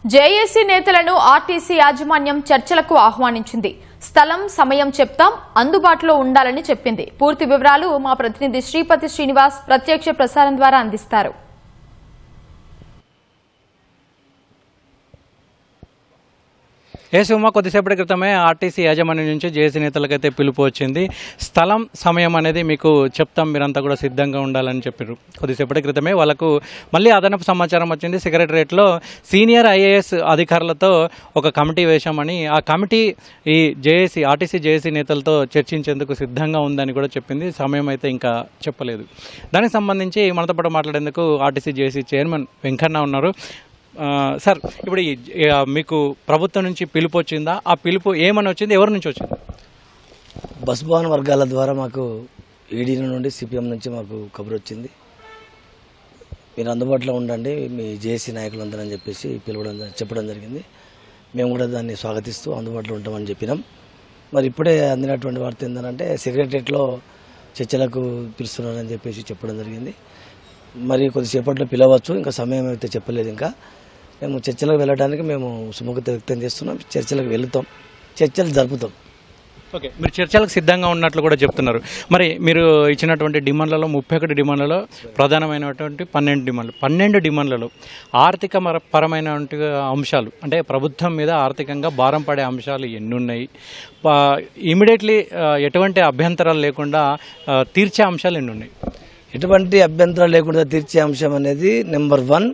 JAC నేతలను RTC యాజమాన్యం చర్చలకు ఆహ్వానించింది. స్థలం, సమయం చెప్తాం, అందుబాటులో ఉండాలని చెప్పింది. పూర్తి వివరాలు మా ప్రతినిధి శ్రీపతి శ్రీనివాస్ ప్రత్యక్ష ప్రసారం ద్వారా అందిస్తారు. ఉమా, కొద్దిసేపటి క్రితమే ఆర్టీసీ యాజమాన్యం నుంచి జేఏసీ నేతలకైతే పిలుపు వచ్చింది. స్థలం, సమయం అనేది మీకు చెప్తాం, మీరంతా కూడా సిద్ధంగా ఉండాలని చెప్పారు. కొద్దిసేపటి క్రితమే వాళ్ళకు మళ్ళీ అదనపు సమాచారం వచ్చింది. సెక్రటరియట్లో సీనియర్ ఐఏఎస్ అధికారులతో ఒక కమిటీ వేశామని, ఆ కమిటీ ఈ ఆర్టీసీ జేఏసీ నేతలతో చర్చించేందుకు సిద్ధంగా ఉందని కూడా చెప్పింది. సమయం అయితే ఇంకా చెప్పలేదు. దానికి సంబంధించి మనతో పాటు మాట్లాడేందుకు ఆర్టీసీ జేఏసీ చైర్మన్ వెంకన్న ఉన్నారు. సార్, ఇప్పుడు మీకు ప్రభుత్వం నుంచి పిలుపు వచ్చిందా? ఆ పిలుపు ఏమని వచ్చింది, ఎవరి నుంచి వచ్చింది? బస్ భవన్ వర్గాల ద్వారా మాకు ఈడీ నుండి సిపిఎం నుంచి మాకు కబురు వచ్చింది. మీరు అందుబాటులో ఉండండి మీ జేఏసీ నాయకులందరూ అని చెప్పేసి చెప్పడం జరిగింది. మేము కూడా దాన్ని స్వాగతిస్తూ అందుబాటులో ఉంటామని చెప్పినాం. మరి ఇప్పుడే అందినటువంటి వార్త ఏంటంటే సెక్రటరియట్లో చర్చలకు పిలుస్తున్నారని చెప్పేసి చెప్పడం జరిగింది. మరి కొద్దిసేపట్లో పిలవచ్చు, ఇంకా సమయం అయితే చెప్పలేదు. ఇంకా మేము చర్చలకు వెళ్ళడానికి మేము సుముఖత వ్యక్తం చేస్తున్నాం. చర్చలకు వెళుతాం, చర్చలు జరుపుతాం. ఓకే, మీరు చర్చలకు సిద్ధంగా ఉన్నట్లు కూడా చెప్తున్నారు. మరి మీరు ఇచ్చినటువంటి డిమాండ్లలో 31 డిమాండ్లలో ప్రధానమైనటువంటి 12 డిమాండ్లలో ఆర్థిక పరమైనటువంటి అంశాలు, అంటే ప్రభుత్వం మీద ఆర్థికంగా భారం పడే అంశాలు ఎన్ని ఉన్నాయి, ఇమీడియట్లీ ఎటువంటి అభ్యంతరాలు లేకుండా తీర్చే అంశాలు ఎన్ని ఉన్నాయి? ఎటువంటి అభ్యంతరాలు లేకుండా తీర్చే అంశం అనేది నెంబర్ 1,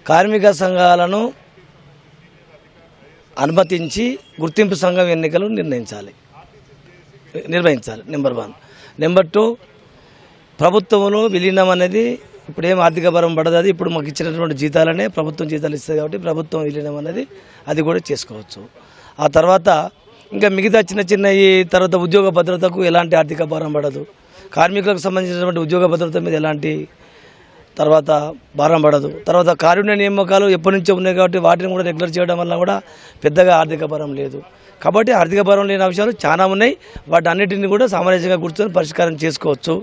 కార్మిక సంఘాలను అనుమతించి గుర్తింపు సంఘం ఎన్నికలు నిర్వహించాలి. నెంబర్ 1. నెంబర్ 2, ప్రభుత్వంలో విలీనం అనేది ఇప్పుడేం ఆర్థిక భారం పడదు. అది ఇప్పుడు మాకు ఇచ్చినటువంటి జీతాలనే ప్రభుత్వం జీతాలు ఇస్తుంది కాబట్టి ప్రభుత్వం విలీనం అనేది అది కూడా చేసుకోవచ్చు. ఆ తర్వాత ఇంకా మిగతా చిన్న ఈ తర్వాత ఉద్యోగ భద్రతకు ఎలాంటి ఆర్థిక భారం పడదు. కార్మికులకు సంబంధించినటువంటి ఉద్యోగ భద్రత మీద ఎలాంటి తర్వాత భారం పడదు. తర్వాత కారుణ్య నియామకాలు ఎప్పటి నుంచో ఉన్నాయి కాబట్టి వాటిని కూడా రెగ్యులర్ చేయడం వల్ల కూడా పెద్దగా ఆర్థిక భారం లేదు. కాబట్టి ఆర్థిక భారం లేని అంశాలు చాలా ఉన్నాయి. వాటి అన్నిటిని కూడా సామరస్యంగా కూర్చొని పరిష్కారం చేసుకోవచ్చు.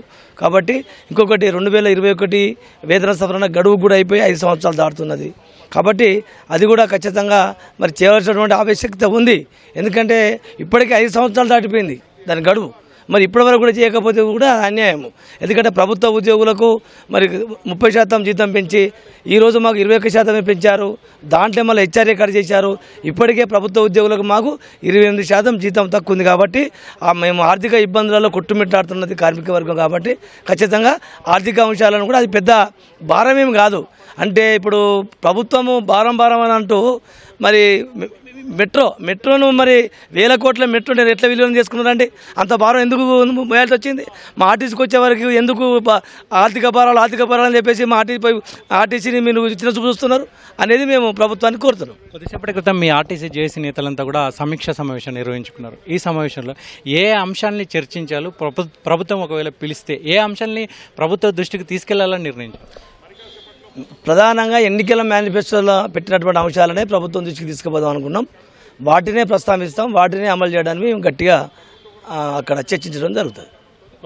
కాబట్టి ఇంకొకటి 2021 వేతన సవరణ గడువు కూడా అయిపోయి 5 సంవత్సరాలు దాటుతున్నది. కాబట్టి అది కూడా ఖచ్చితంగా మరి చేయవలసినటువంటి ఆవశ్యకత ఉంది. ఎందుకంటే ఇప్పటికే 5 సంవత్సరాలు దాటిపోయింది దాని గడువు. మరి ఇప్పటివరకు కూడా చేయకపోతే కూడా అన్యాయము. ఎందుకంటే ప్రభుత్వ ఉద్యోగులకు మరి 30% జీతం పెంచి ఈరోజు మాకు 21% పెంచారు. దాంట్లో మళ్ళీ హెచ్ఆర్ఏ కట్ చేశారు. ఇప్పటికే ప్రభుత్వ ఉద్యోగులకు మాకు 28% జీతం తక్కువ ఉంది. కాబట్టి మేము ఆర్థిక ఇబ్బందులలో కొట్టుమిట్టాడుతున్నది కార్మిక వర్గం. కాబట్టి ఖచ్చితంగా ఆర్థిక అంశాలను కూడా అది పెద్ద భారమేమి కాదు. అంటే ఇప్పుడు ప్రభుత్వము భారం అని అంటూ మరి మెట్రోను మరి 1000 కోట్ల మెట్రో నేను ఎట్లా విలువను చేసుకున్నారండి? అంత భారం ఎందుకు మోయాల్సి వచ్చింది? మా ఆర్టీసీకి వచ్చే వరకు ఎందుకు ఆర్థిక భారాలు అని చెప్పేసి మా ఆర్టీసీని మీరు చిన్న చూపు చూస్తున్నారు అనేది మేము ప్రభుత్వాన్ని కోరుతున్నాం. కొద్దిసేపటి క్రితం మీ ఆర్టీసీ జేఏసీ నేతలంతా కూడా సమీక్ష సమావేశం నిర్వహించుకున్నారు. ఈ సమావేశంలో ఏ అంశాలని చర్చించాలో, ప్రభుత్వం ఒకవేళ పిలిస్తే ఏ అంశాలని ప్రభుత్వ దృష్టికి తీసుకెళ్లాలని నిర్ణయించారు? ప్రధానంగా ఎన్నికల మేనిఫెస్టోలో పెట్టినటువంటి అంశాలనే ప్రభుత్వం దృష్టికి తీసుకుపోదాం అనుకున్నాం. వాటినే ప్రస్తావిస్తాం, వాటినే అమలు చేయడానికి మేము గట్టిగా అక్కడ చర్చించడం జరుగుతుంది.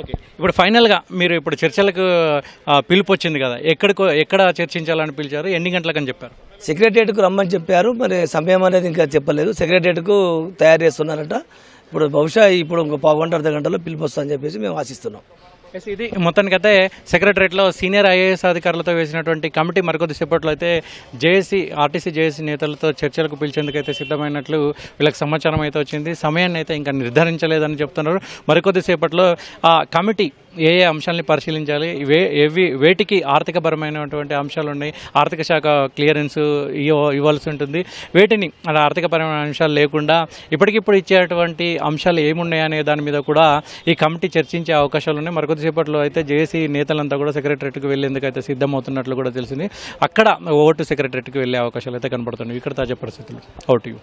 ఓకే, ఇప్పుడు ఫైనల్గా మీరు ఇప్పుడు చర్చలకు పిలుపు వచ్చింది కదా, ఎక్కడ చర్చించాలని పిలిచారు, ఎన్ని గంటలకని చెప్పారు? సెక్రటరియట్కు రమ్మని చెప్పారు. మరి సమయం అనేది ఇంకా చెప్పలేదు. సెక్రటరియట్కు తయారు చేస్తున్నారట. ఇప్పుడు బహుశా ఇప్పుడు ఇంకో 1/2 గంట, 1/2 గంటలో పిలుపు వస్తుందని చెప్పేసి మేము ఆశిస్తున్నాం. ఇది మొత్తానికైతే సెక్రటరియట్లో సీనియర్ ఐఏఎస్ అధికారులతో వేసినటువంటి కమిటీ మరికొద్దిసేపట్లో అయితే ఆర్టీసీ జేఏసీ నేతలతో చర్చలకు పిలిచేందుకైతే సిద్ధమైనట్లు వీళ్ళకి సమాచారం అయితే వచ్చింది. సమయాన్ని అయితే ఇంకా నిర్ధారించలేదని చెప్తున్నారు. మరికొద్దిసేపట్లో ఆ కమిటీ ఏ అంశాలని పరిశీలించాలి, వేటికి ఆర్థికపరమైనటువంటి అంశాలు ఉన్నాయి, ఆర్థిక శాఖ క్లియరెన్స్ ఇవ్వాల్సి ఉంటుంది, వేటిని అలా ఆర్థికపరమైన అంశాలు లేకుండా ఇప్పటికిప్పుడు ఇచ్చేటువంటి అంశాలు ఏమున్నాయి అనే దాని మీద కూడా ఈ కమిటీ చర్చించే అవకాశాలు ఉన్నాయి. మరికొద్దిసేపట్లో అయితే జేఏసీ నేతలంతా కూడా సెక్రటరియట్కి వెళ్లేందుకు అయితే సిద్ధమవుతున్నట్లు కూడా తెలిసింది. అక్కడ ఓటు సెక్రటరియట్కి వెళ్లే అవకాశాలు అయితే కనబడుతున్నాయి. ఇక్కడ తాజా పరిస్థితులు. Out you.